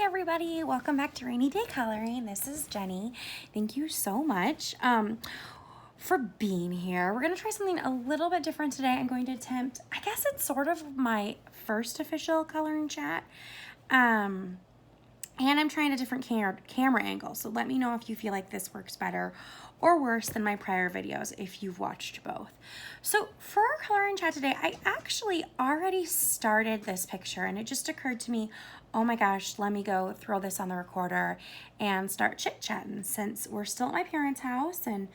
everybody, welcome back to Rainy Day Coloring. This is Jenny. Thank you so much for being here. We're going to try something a little bit different today. I'm going to attempt, I guess it's sort of my first official coloring chat. And I'm trying a different camera angle, so let me know if you feel like this works better or worse than my prior videos if you've watched both. So for our coloring chat today, I actually already started this picture and it just occurred to me, oh my gosh, let me go throw this on the recorder and start chit-chatting since we're still at my parents' house and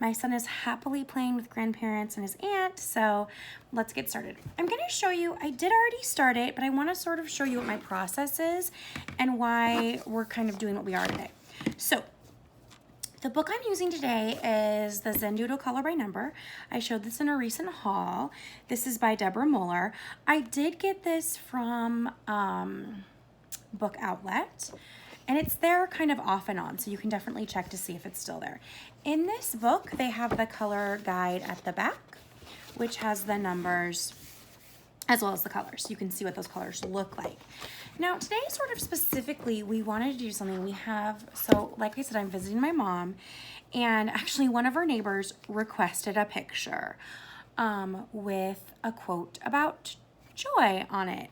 my son is happily playing with grandparents and his aunt, so let's get started. I'm going to show you, I did already start it, but I want to sort of show you what my process is and why we're kind of doing what we are today. So the book I'm using today is the Zendoodle Color by Number. I showed this in a recent haul. This is by Deborah Muller. I did get this from Book Outlet, and it's there kind of off and on, so you can definitely check to see if it's still there. In this book, they have the color guide at the back, which has the numbers as well as the colors. You can see what those colors look like. Now, today sort of specifically, we wanted to do something. So like I said, I'm visiting my mom, and actually one of our neighbors requested a picture with a quote about joy on it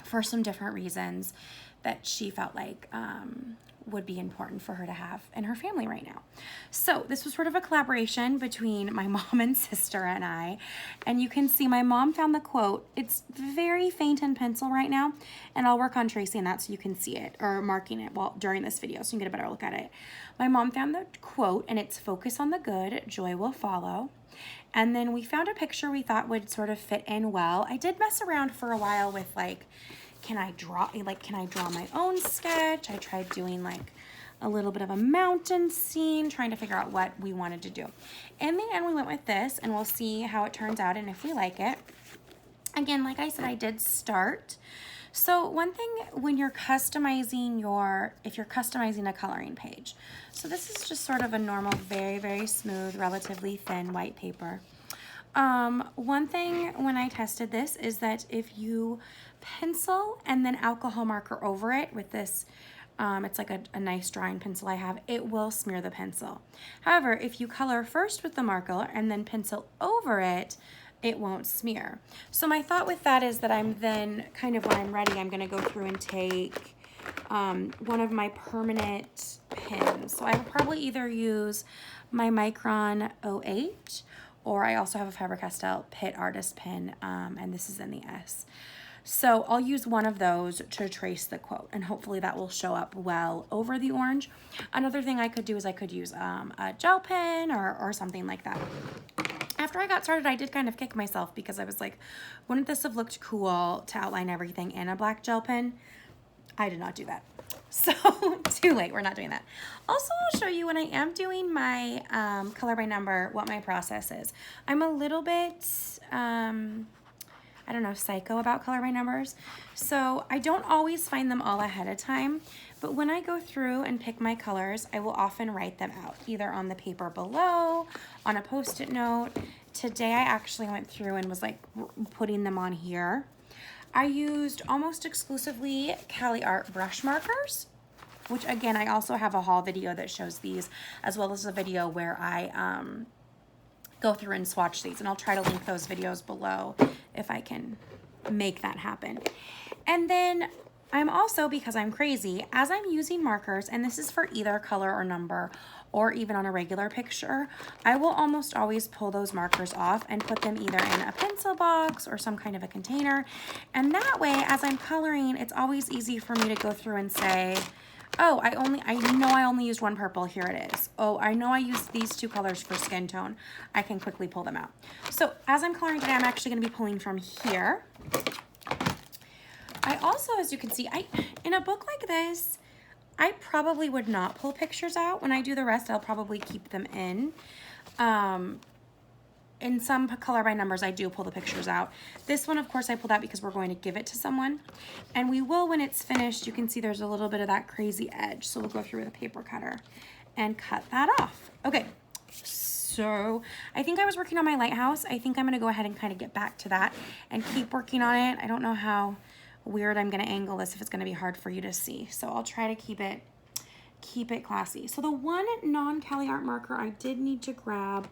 for some different reasons that she felt like would be important for her to have in her family right now. So this was sort of a collaboration between my mom and sister and I, and you can see my mom found the quote. It's very faint in pencil right now, and I'll work on tracing that so you can see it or marking it during this video so you can get a better look at it. My mom found the quote, and it's focus on the good, joy will follow. And then we found a picture we thought would sort of fit in well. I did mess around for a while with like, can I draw my own sketch? I tried doing like a little bit of a mountain scene, trying to figure out what we wanted to do. In the end, we went with this, and we'll see how it turns out and if we like it. Again, like I said, I did start. So one thing when you're customizing if you're customizing a coloring page, so this is just sort of a normal, very, very smooth, relatively thin white paper. One thing when I tested this is that if you pencil and then alcohol marker over it with this, it's like a nice drawing pencil I have, it will smear the pencil. However, if you color first with the marker and then pencil over it, it won't smear. So my thought with that is that I'm then kind of when I'm ready, I'm gonna go through and take one of my permanent pins. So I will probably either use my Micron 08, or I also have a Faber-Castell Pitt Artist Pen, and this is in the S. So I'll use one of those to trace the quote, and hopefully that will show up well over the orange. Another thing I could do is I could use a gel pen or something like that. After I got started, I did kind of kick myself because I was like, wouldn't this have looked cool to outline everything in a black gel pen? I did not do that. So too late, we're not doing that. Also, I'll show you when I am doing my color by number, what my process is. I'm a little bit, I don't know, psycho about color by numbers. So I don't always find them all ahead of time, but when I go through and pick my colors, I will often write them out, either on the paper below, on a Post-it note. Today I actually went through and was like putting them on here. I used almost exclusively Cali Art brush markers, which again, I also have a haul video that shows these, as well as a video where I go through and swatch these, and I'll try to link those videos below if I can make that happen. And then I'm also, because I'm crazy, as I'm using markers, and this is for either color or number, or even on a regular picture, I will almost always pull those markers off and put them either in a pencil box or some kind of a container. And that way, as I'm coloring, it's always easy for me to go through and say, oh, I know I only used one purple, here it is. Oh, I know I used these two colors for skin tone. I can quickly pull them out. So as I'm coloring today, I'm actually gonna be pulling from here. I also, as you can see, in a book like this, I probably would not pull pictures out. When I do the rest, I'll probably keep them in. In some color by numbers, I do pull the pictures out. This one, of course, I pulled out because we're going to give it to someone. And we will, when it's finished, you can see there's a little bit of that crazy edge. So we'll go through with a paper cutter and cut that off. Okay, so I think I was working on my lighthouse. I think I'm gonna go ahead and kind of get back to that and keep working on it. I don't know how weird I'm gonna angle this if it's gonna be hard for you to see. So I'll try to keep it classy. So the one non-Cali art marker I did need to grab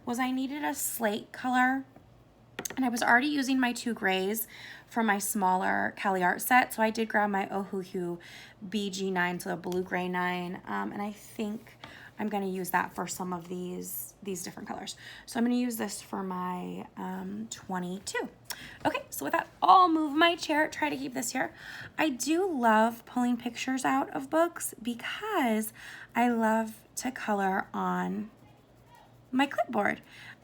was I needed a slate color, and I was already using my 2 grays from my smaller Cali art set. So I did grab my Ohuhu BG9, so a blue gray 9, and I think I'm going to use that for some of these different colors. So I'm going to use this for my 22. Okay, so with that, I'll move my chair, try to keep this here. I do love pulling pictures out of books because I love to color on my clipboard.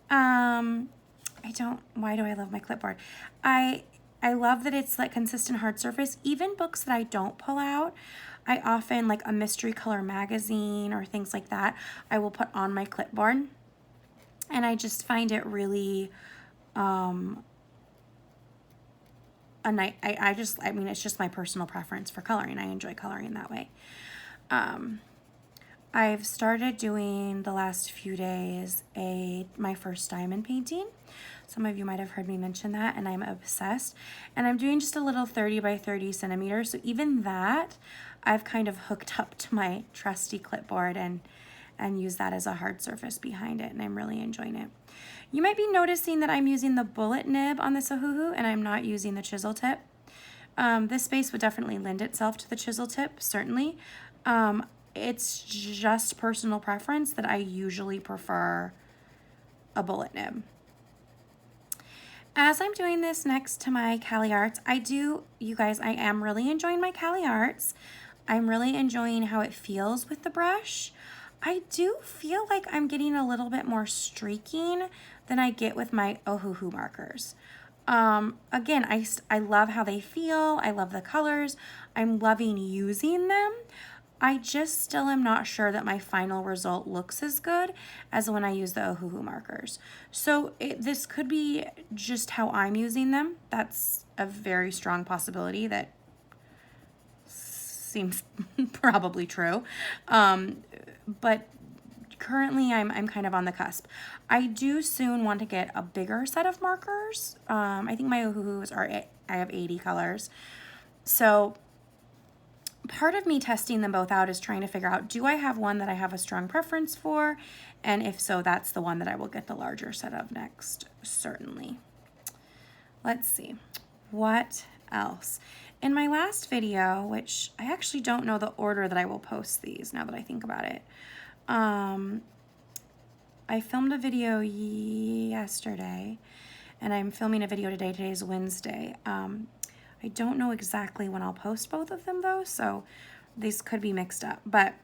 Why do I love my clipboard? I love that it's like consistent hard surface. Even books that I don't pull out, I often, like a mystery color magazine or things like that, I will put on my clipboard. And I just find it really, I mean, it's just my personal preference for coloring. I enjoy coloring that way. I've started doing the last few days my first diamond painting. Some of you might have heard me mention that, and I'm obsessed. And I'm doing just a little 30 by 30 centimeters. So even that, I've kind of hooked up to my trusty clipboard and use that as a hard surface behind it, and I'm really enjoying it. You might be noticing that I'm using the bullet nib on this Ohuhu, and I'm not using the chisel tip. This space would definitely lend itself to the chisel tip, certainly. It's just personal preference that I usually prefer a bullet nib. As I'm doing this next to my Cali Arts, you guys, I am really enjoying my Cali Arts. I'm really enjoying how it feels with the brush. I do feel like I'm getting a little bit more streaking than I get with my Ohuhu markers. Again, I love how they feel. I love the colors. I'm loving using them. I just still am not sure that my final result looks as good as when I use the Ohuhu markers. So this could be just how I'm using them. That's a very strong possibility that seems probably true. But currently I'm kind of on the cusp. I do soon want to get a bigger set of markers. I think my Ohuhus I have 80 colors. So part of me testing them both out is trying to figure out, do I have one that I have a strong preference for? And if so, that's the one that I will get the larger set of next, certainly. Let's see, what else? In my last video, which I actually don't know the order that I will post these now that I think about it. I filmed a video yesterday, and I'm filming a video today. Today's Wednesday. I don't know exactly when I'll post both of them though, so these could be mixed up. But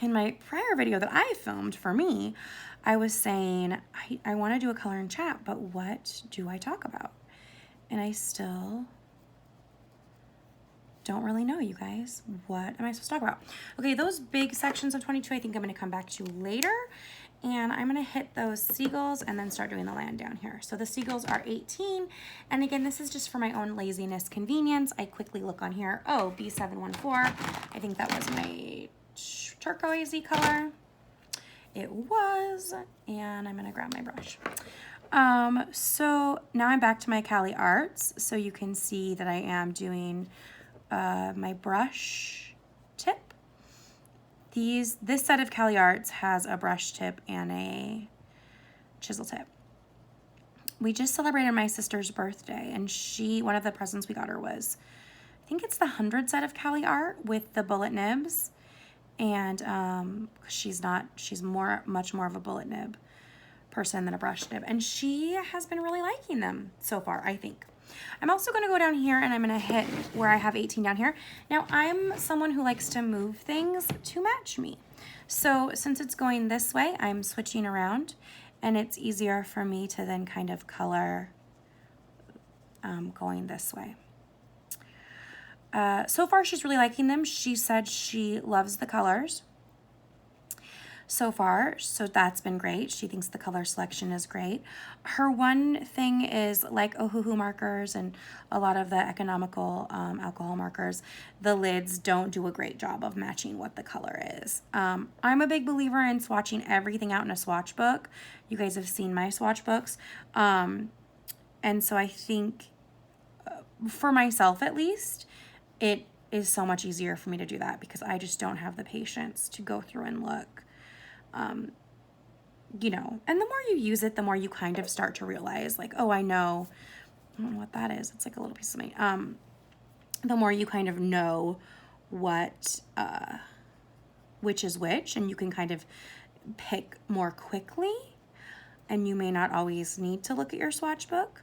in my prior video that I filmed for me, I was saying, I want to do a color and chat, but what do I talk about? And I still don't really know, you guys. What am I supposed to talk about? Okay, those big sections of 22, I think I'm going to come back to later. And I'm going to hit those seagulls and then start doing the land down here. So the seagulls are 18. And again, this is just for my own laziness convenience. I quickly look on here. Oh, B714. I think that was my turquoisey color. It was. And I'm going to grab my brush. So now I'm back to my Cali Arts. So you can see that I am doing my brush tip. This set of Cali Arts has a brush tip and a chisel tip. We just celebrated my sister's birthday, and one of the presents we got her was, I think it's the 100 set of Cali Art with the bullet nibs. And she's much more of a bullet nib person than a brush nib, and she has been really liking them so far, I think. I'm also going to go down here and I'm going to hit where I have 18 down here. Now, I'm someone who likes to move things to match me. So since it's going this way, I'm switching around, and it's easier for me to then kind of color going this way. So far, she's really liking them. She said she loves the colors so far, so that's been great. She thinks the color selection is great. Her one thing is, like Ohuhu markers and a lot of the economical alcohol markers, the lids don't do a great job of matching what the color is. I'm a big believer in swatching everything out in a swatch book. You guys have seen my swatch books. And so I think for myself at least, it is so much easier for me to do that because I just don't have the patience to go through and look. You know, and the more you use it, the more you kind of start to realize, like, oh, I don't know what that is. It's like a little piece of meat. The more you kind of know what, which is which, and you can kind of pick more quickly, and you may not always need to look at your swatch book,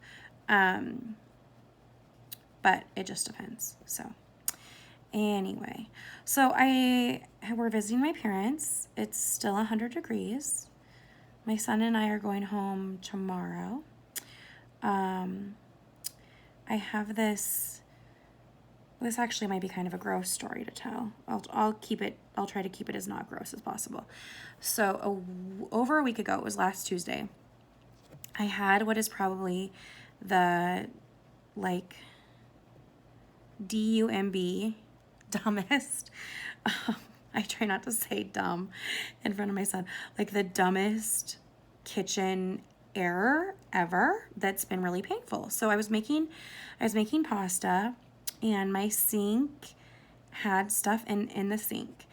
but it just depends. So anyway, we're visiting my parents. It's still 100 degrees. My son and I are going home tomorrow. I have this actually might be kind of a gross story to tell. I'll try to keep it as not gross as possible. So over a week ago, it was last Tuesday, I had what is probably the, like, DUMB, dumbest, I try not to say dumb in front of my son, like the dumbest kitchen error ever that's been really painful. So I was making pasta, and my sink had stuff in the sink,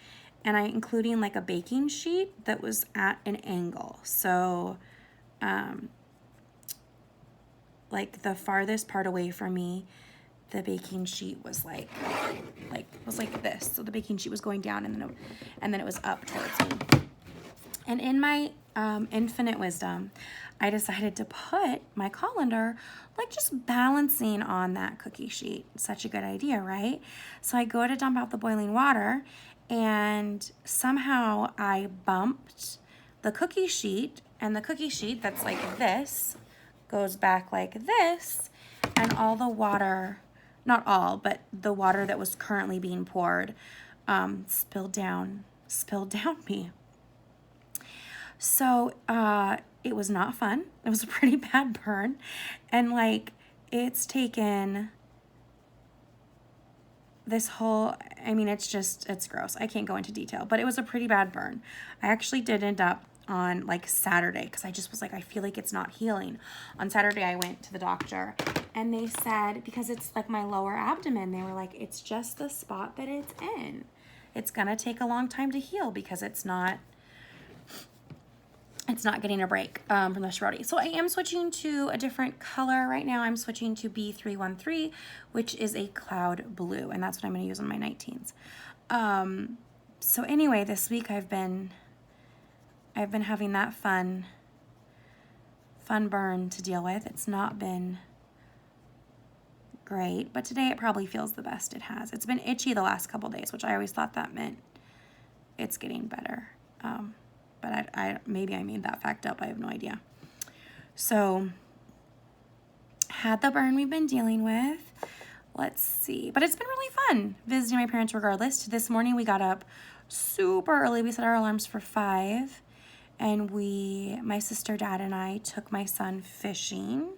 and including like a baking sheet that was at an angle. So like the farthest part away from me, the baking sheet was like this. So the baking sheet was going down, and then it was up towards me. And in my infinite wisdom, I decided to put my colander like just balancing on that cookie sheet. Such a good idea, right? So I go to dump out the boiling water, and somehow I bumped the cookie sheet, and the cookie sheet that's like this goes back like this, and all the water, not all, but the water that was currently being poured, spilled down me. So it was not fun. It was a pretty bad burn, and like it's taken this whole, I mean, it's gross. I can't go into detail, but it was a pretty bad burn. I actually did end up on like Saturday, because I just was like, I feel like it's not healing. On Saturday, I went to the doctor, and they said, because it's like my lower abdomen, they were like, it's just the spot that it's in. It's gonna take a long time to heal because it's not getting a break from the sorority. So I am switching to a different color right now. I'm switching to B313, which is a cloud blue, and that's what I'm going to use on my 19s. So anyway, this week I've been having that fun burn to deal with. It's not been great, but today it probably feels the best it has. It's been itchy the last couple days, which I always thought that meant it's getting better. But maybe I made that fact up. I have no idea. So, had the burn we've been dealing with. Let's see. But it's been really fun visiting my parents regardless. This morning we got up super early. We set our alarms for 5. And my sister, dad, and I took my son fishing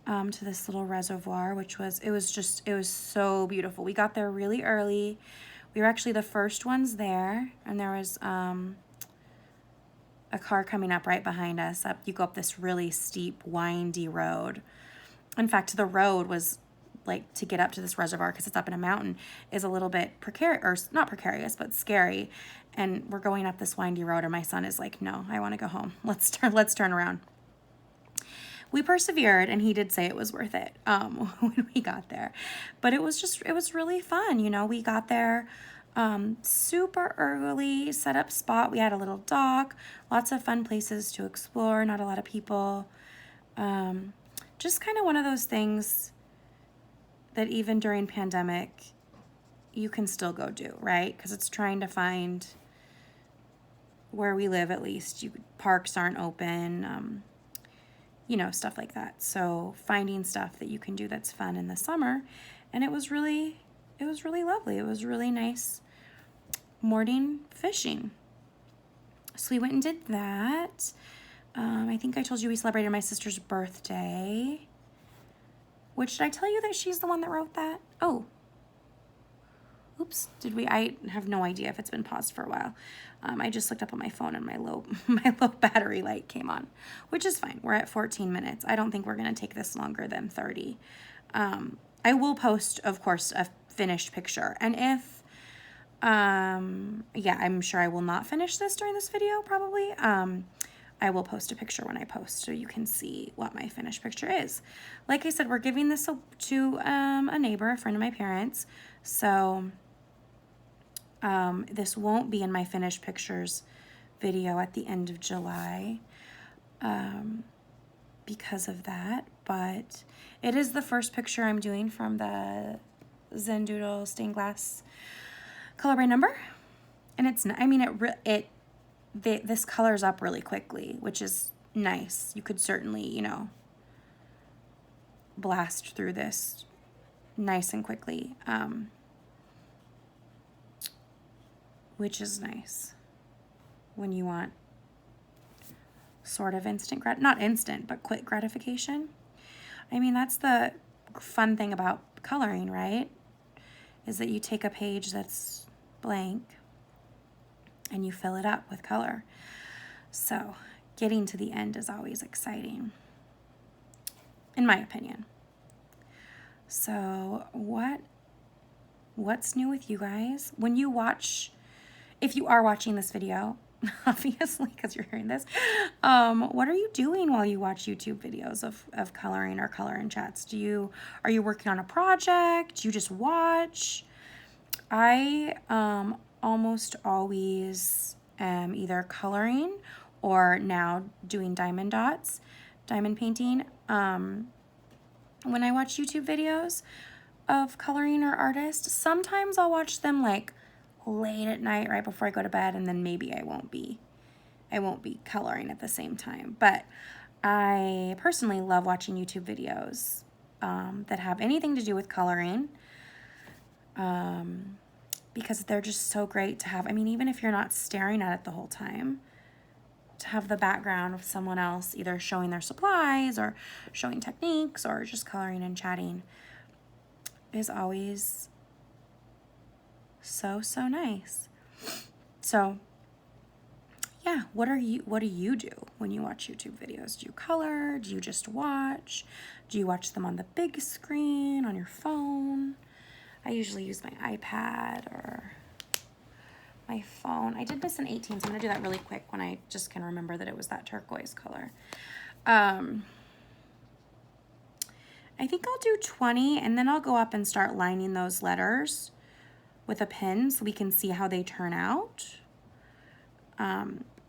to this little reservoir, it was so beautiful. We got there really early. We were actually the first ones there, and there was a car coming up right behind us. You go up this really steep, windy road. In fact, the road was like, to get up to this reservoir, because it's up in a mountain, is a little bit precarious, or not precarious, but scary. And we're going up this windy road, and my son is like, no, I want to go home. Let's turn around. We persevered, and he did say it was worth it when we got there. But it was really fun. You know, we got there super early, set up spot. We had a little dock, lots of fun places to explore, not a lot of people. Just kind of one of those things that even during pandemic, you can still go do, right? Because it's trying to find, where we live at least, parks aren't open, you know, stuff like that. So finding stuff that you can do that's fun in the summer. And it was really lovely. It was really nice morning fishing. So we went and did that. I think I told you we celebrated my sister's birthday. Which, did I tell you that she's the one that wrote that? Oh. Oops. Did we? I have no idea if it's been paused for a while. I just looked up on my phone, and my low battery light came on, which is fine. We're at 14 minutes. I don't think we're going to take this longer than 30. I will post, of course, a finished picture. And if, yeah, I'm sure I will not finish this during this video, probably. I will post a picture when I post so you can see what my finished picture is. Like I said, we're giving this to a neighbor, a friend of my parents. So this won't be in my finished pictures video at the end of July because of that. But it is the first picture I'm doing from the Zendoodle stained glass color by number. And it's, I mean, this colors up really quickly, which is nice. You could certainly, you know, blast through this nice and quickly, which is nice when you want sort of instant, not instant, but quick gratification. I mean, that's the fun thing about coloring, right? Is that you take a page that's blank and you fill it up with color. So getting to the end is always exciting, in my opinion. So what's new with you guys? When you watch, if you are watching this video, obviously, because you're hearing this, what are you doing while you watch YouTube videos of coloring or color and chats? Are you working on a project? Do you just watch? I almost always am either coloring or now doing diamond dots, diamond painting. When I watch YouTube videos of coloring or artists, sometimes I'll watch them like late at night right before I go to bed, and then maybe I won't be coloring at the same time. But I personally love watching YouTube videos that have anything to do with coloring, because they're just so great to have. I mean, even if you're not staring at it the whole time, to have the background of someone else either showing their supplies or showing techniques or just coloring and chatting is always so nice. So yeah, what do you do when you watch YouTube videos? Do you color? Do you just watch? Do you watch them on the big screen on your phone? I usually use my iPad or my phone. I did miss an 18, so I'm gonna do that really quick when I just can remember that it was that turquoise color. I think I'll do 20, and then I'll go up and start lining those letters with a pen so we can see how they turn out,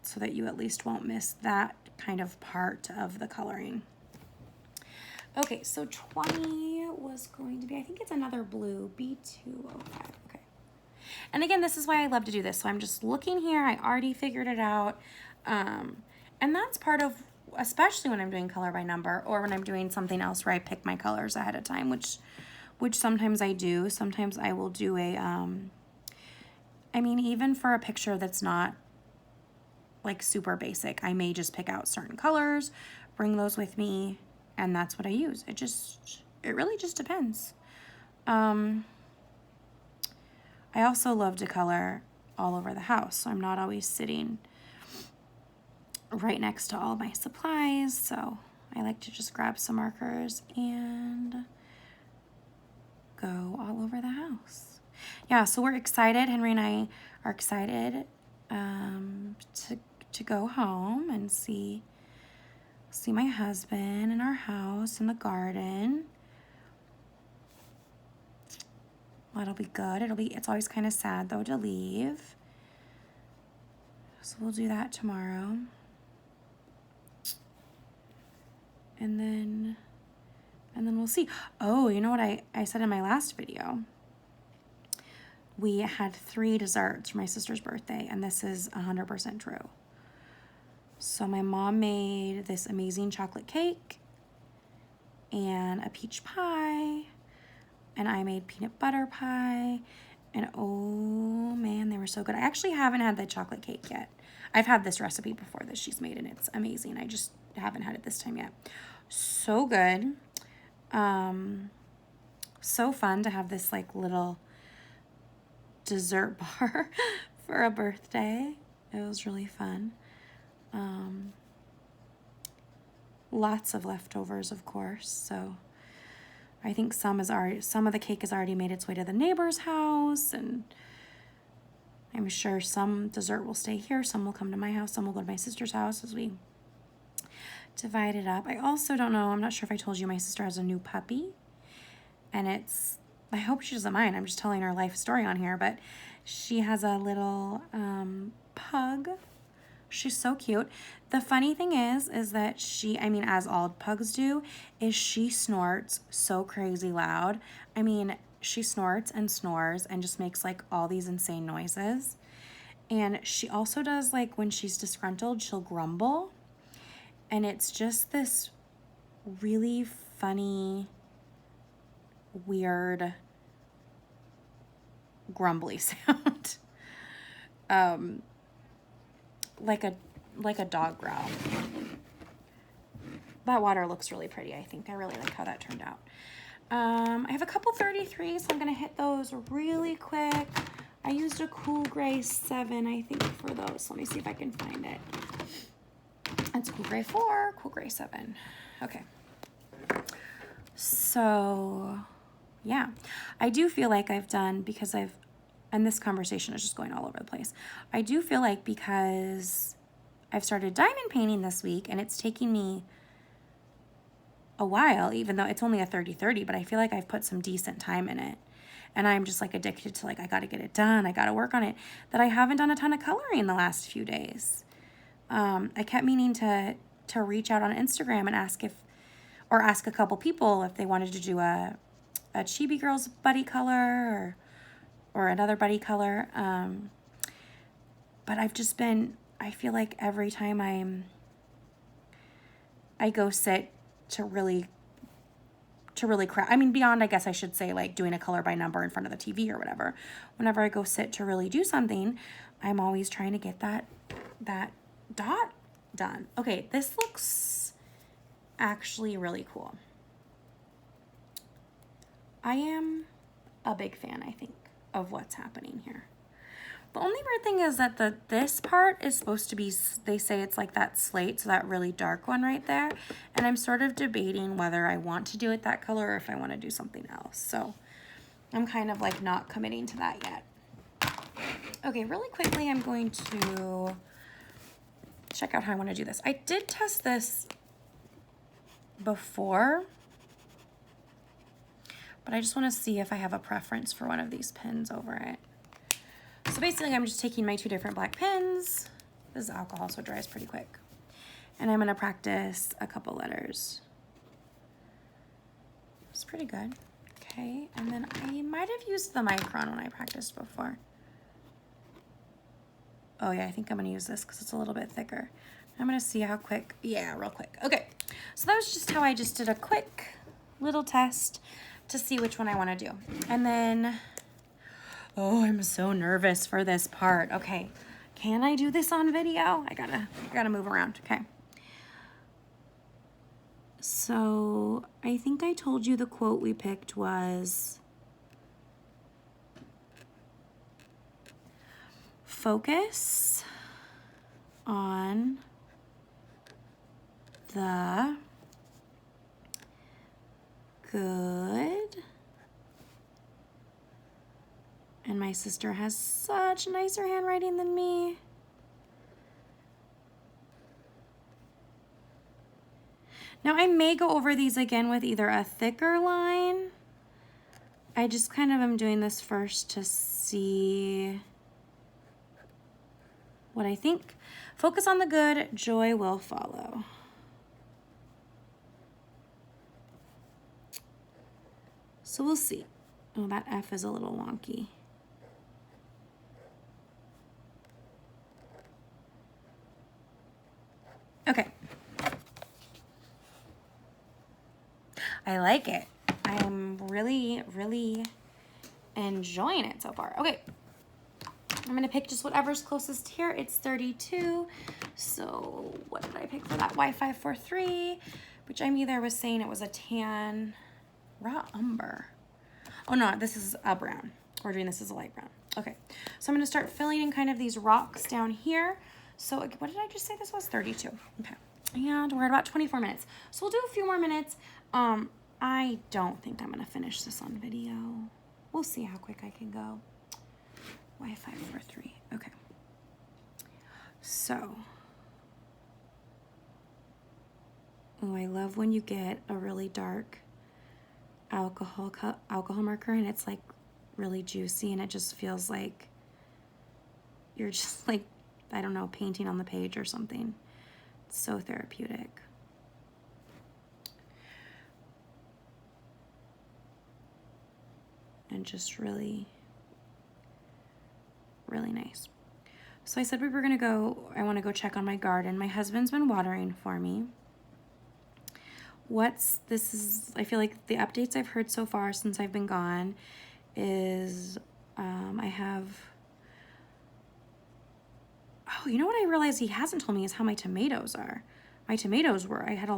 so that you at least won't miss that kind of part of the coloring. Okay, so 20 was going to be, I think it's another blue, B205, okay. And again, this is why I love to do this. So I'm just looking here, I already figured it out. And that's part of, especially when I'm doing color by number or when I'm doing something else where I pick my colors ahead of time, which sometimes I do. Sometimes I will do a, I mean, even for a picture that's not like super basic, I may just pick out certain colors, bring those with me, and that's what I use. It really just depends. I also love to color all over the house, so I'm not always sitting right next to all my supplies, so I like to just grab some markers and go all over the house. Yeah, so we're excited. Henry and I are excited to go home and see my husband and our house and the garden. Well, it'll be good. It's always kind of sad though to leave. So we'll do that tomorrow. And then we'll see. Oh, you know what I said in my last video? We had 3 desserts for my sister's birthday, and this is 100% true. So my mom made this amazing chocolate cake and a peach pie, and I made peanut butter pie, and oh man, they were so good. I actually haven't had the chocolate cake yet. I've had this recipe before that she's made, and it's amazing. I just haven't had it this time yet. So good. So fun to have this like little dessert bar for a birthday. It was really fun. Lots of leftovers, of course, so I think some of the cake has already made its way to the neighbor's house, and I'm sure some dessert will stay here, some will come to my house, some will go to my sister's house as we divide it up. I also don't know, I'm not sure if I told you my sister has a new puppy, and I hope she doesn't mind, I'm just telling her life story on here, but she has a little pug. She's so cute. The funny thing is that as all pugs do, is she snorts so crazy loud. I mean, she snorts and snores and just makes like all these insane noises. And she also does, like, when she's disgruntled, she'll grumble. And it's just this really funny, weird, grumbly sound. Like a dog growl. That water looks really pretty, I think. I really like how that turned out. I have a couple 33s, so I'm going to hit those really quick. I used a Cool Gray 7, I think, for those. Let me see if I can find it. It's Cool Gray 4, Cool Gray 7. Okay. So, yeah. I do feel like I've done, and this conversation is just going all over the place. I do feel like because I've started diamond painting this week, and it's taking me a while, even though it's only a 30-30, but I feel like I've put some decent time in it. And I'm just like addicted to, like, I got to get it done. I got to work on it. That I haven't done a ton of coloring the last few days. I kept meaning to reach out on Instagram and ask a couple people if they wanted to do a Chibi Girls buddy color or another buddy color. But I feel like every time I go sit to really craft, beyond, I guess I should say, like doing a color by number in front of the TV or whatever, whenever I go sit to really do something, I'm always trying to get that dot done. Okay, this looks actually really cool. I am a big fan, I think, of what's happening here. The only weird thing is that this part is supposed to be, they say it's like that slate, so that really dark one right there. And I'm sort of debating whether I want to do it that color or if I want to do something else. So I'm kind of like not committing to that yet. Okay, really quickly, I'm going to check out how I want to do this. I did test this before, but I just want to see if I have a preference for one of these pins over it. So basically, I'm just taking my two different black pins. This is alcohol, so it dries pretty quick. And I'm going to practice a couple letters. It's pretty good. Okay, and then I might have used the micron when I practiced before. Oh yeah, I think I'm going to use this because it's a little bit thicker. I'm going to see how quick. Yeah, real quick. Okay, so that was just how I just did a quick little test to see which one I want to do. And then... oh, I'm so nervous for this part. Okay, can I do this on video? I gotta move around. Okay. So I think I told you the quote we picked was, focus on the good. And my sister has such nicer handwriting than me. Now I may go over these again with either a thicker line. I just kind of am doing this first to see what I think. Focus on the good, joy will follow. So we'll see. Oh, that F is a little wonky. Okay. I like it. I'm really, really enjoying it so far. Okay. I'm going to pick just whatever's closest here. It's 32. So what did I pick for that? Y543, which I was saying it was a tan raw umber. Oh no, this is a brown. We're doing this as a light brown. Okay. So I'm going to start filling in kind of these rocks down here. So what did I just say this was? 32. Okay. And we're at about 24 minutes. So we'll do a few more minutes. I don't think I'm gonna finish this on video. We'll see how quick I can go. Wi-Fi 4.3, okay. So, oh, I love when you get a really dark alcohol marker and it's like really juicy and it just feels like you're just like, I don't know, painting on the page or something. It's so therapeutic. And just really, really nice. So I said we were gonna go, I wanna go check on my garden. My husband's been watering for me. I feel like the updates I've heard so far since I've been gone is I have, oh, you know what I realized he hasn't told me is how my tomatoes are. My tomatoes were, I had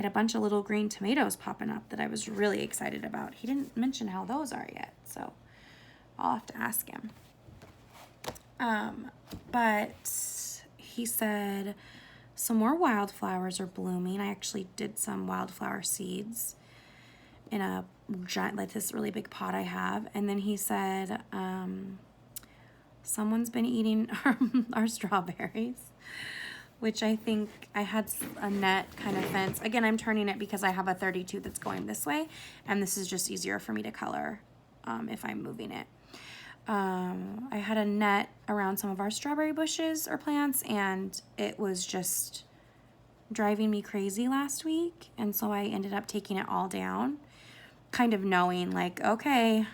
a bunch of little green tomatoes popping up that I was really excited about. He didn't mention how those are yet, so I'll have to ask him. But he said some more wildflowers are blooming. I actually did some wildflower seeds in a giant, like this really big pot I have. And then he said, someone's been eating our strawberries, which I think I had a net kind of fence. Again, I'm turning it because I have a 32 that's going this way, and this is just easier for me to color if I'm moving it. I had a net around some of our strawberry bushes or plants, and it was just driving me crazy last week, and so I ended up taking it all down, kind of knowing like, okay,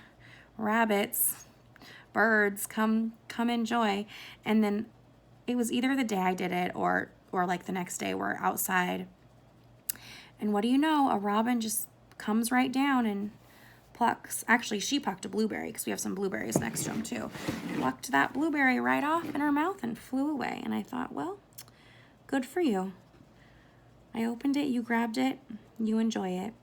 rabbits, birds, come enjoy. And then it was either the day I did it or like the next day we're outside, and what do you know, a robin just comes right down and plucks, actually she plucked a blueberry because we have some blueberries next to him too, plucked that blueberry right off in her mouth and flew away. And I thought, well, good for you. I opened it, you grabbed it, you enjoy it.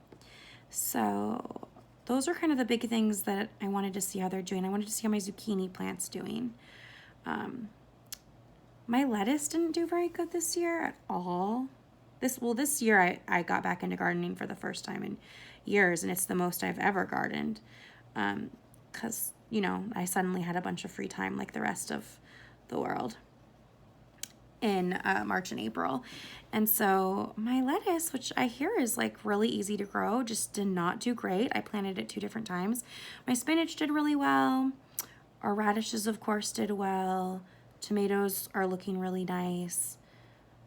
So those are kind of the big things that I wanted to see how they're doing. I wanted to see how my zucchini plant's doing. My lettuce didn't do very good this year at all. This year I got back into gardening for the first time in years, and it's the most I've ever gardened. Because, you know, I suddenly had a bunch of free time like the rest of the world in March and April. And so my lettuce, which I hear is like really easy to grow, just did not do great. I planted it 2 different times. My spinach did really well. Our radishes, of course, did well. Tomatoes are looking really nice.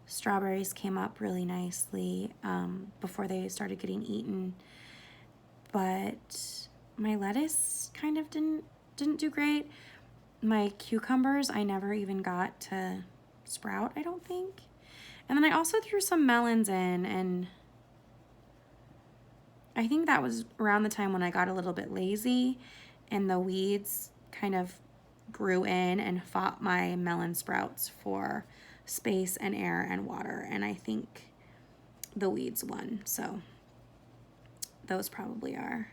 Strawberries came up really nicely before they started getting eaten. But my lettuce kind of didn't do great. My cucumbers, I never even got to sprout, I don't think. And then I also threw some melons in, and I think that was around the time when I got a little bit lazy and the weeds kind of grew in and fought my melon sprouts for space and air and water, and I think the weeds won. So those probably are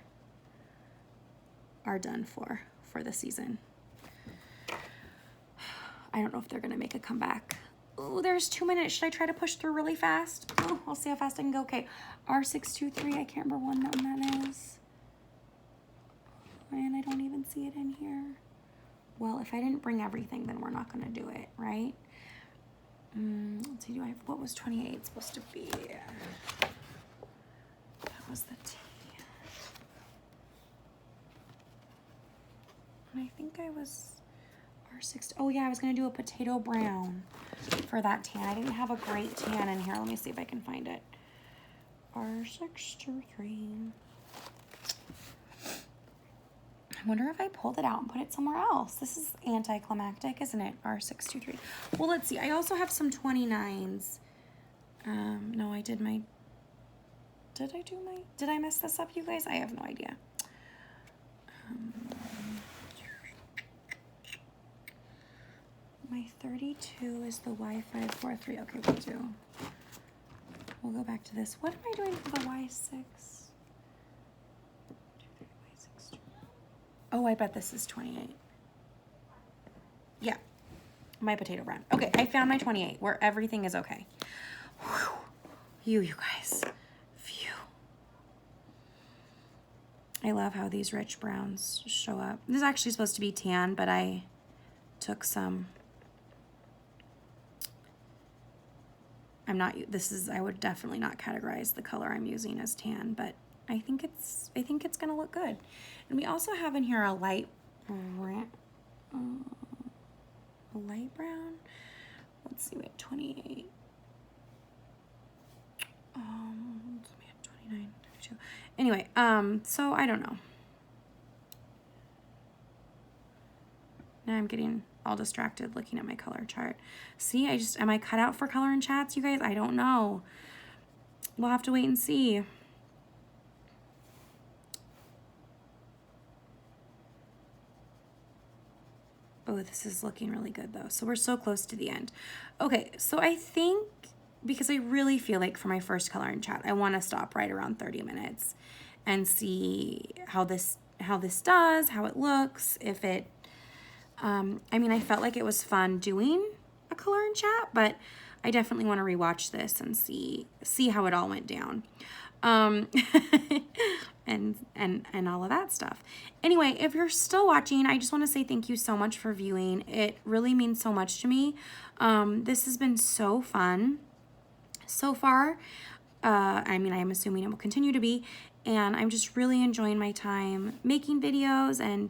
done for the season. I don't know if they're gonna make a comeback. Oh, there's 2 minutes. Should I try to push through really fast? Oh, I'll see how fast I can go. Okay, R623, I can't remember what that is. And I don't even see it in here. Well, if I didn't bring everything, then we're not gonna do it, right? Let's see, what was 28 supposed to be? That was the T. And I think I was R6, oh yeah, I was gonna do a potato brown for that tan. I didn't have a great tan in here. Let me see if I can find it. R623. I wonder if I pulled it out and put it somewhere else. This is anticlimactic, isn't it? R623. Well, let's see. I also have some 29s. No, I did my... Did I mess this up, you guys? I have no idea. My 32 is the Wi-Fi 4.3. Okay, we'll go back to this. What am I doing for the Y6? Oh, I bet this is 28. Yeah, my potato brown. Okay, I found my 28 where everything is okay. Whew. You guys. Phew. I love how these rich browns show up. This is actually supposed to be tan, but I took some. I would definitely not categorize the color I'm using as tan, but I think it's gonna look good. And we also have in here a light brown. Let's see, we have 28. We have 29, 32. Anyway, so I don't know. Now I'm getting all distracted looking at my color chart. See, am I cut out for color and chats, you guys? I don't know. We'll have to wait and see. Oh, this is looking really good though. So we're so close to the end. Okay, so I think, because I really feel like for my first color and chat, I want to stop right around 30 minutes and see how this does, how it looks, if it, I mean, I felt like it was fun doing a color and chat, but I definitely want to rewatch this and see how it all went down. And all of that stuff. Anyway, if you're still watching, I just want to say thank you so much for viewing. It really means so much to me. This has been so fun so far. I mean, I'm assuming it will continue to be, and I'm just really enjoying my time making videos and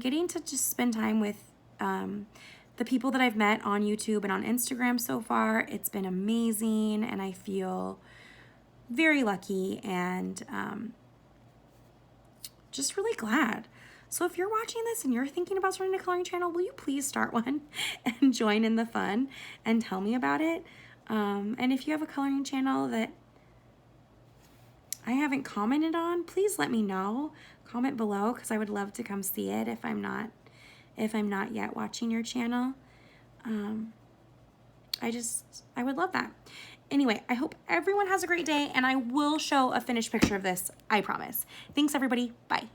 getting to just spend time with the people that I've met on YouTube and on Instagram so far. It's been amazing, and I feel very lucky and just really glad. So if you're watching this and you're thinking about starting a coloring channel, will you please start one and join in the fun and tell me about it? And if you have a coloring channel that I haven't commented on, please let me know. Comment below, because I would love to come see it if I'm not yet watching your channel. I would love that. Anyway, I hope everyone has a great day, and I will show a finished picture of this, I promise. Thanks, everybody. Bye.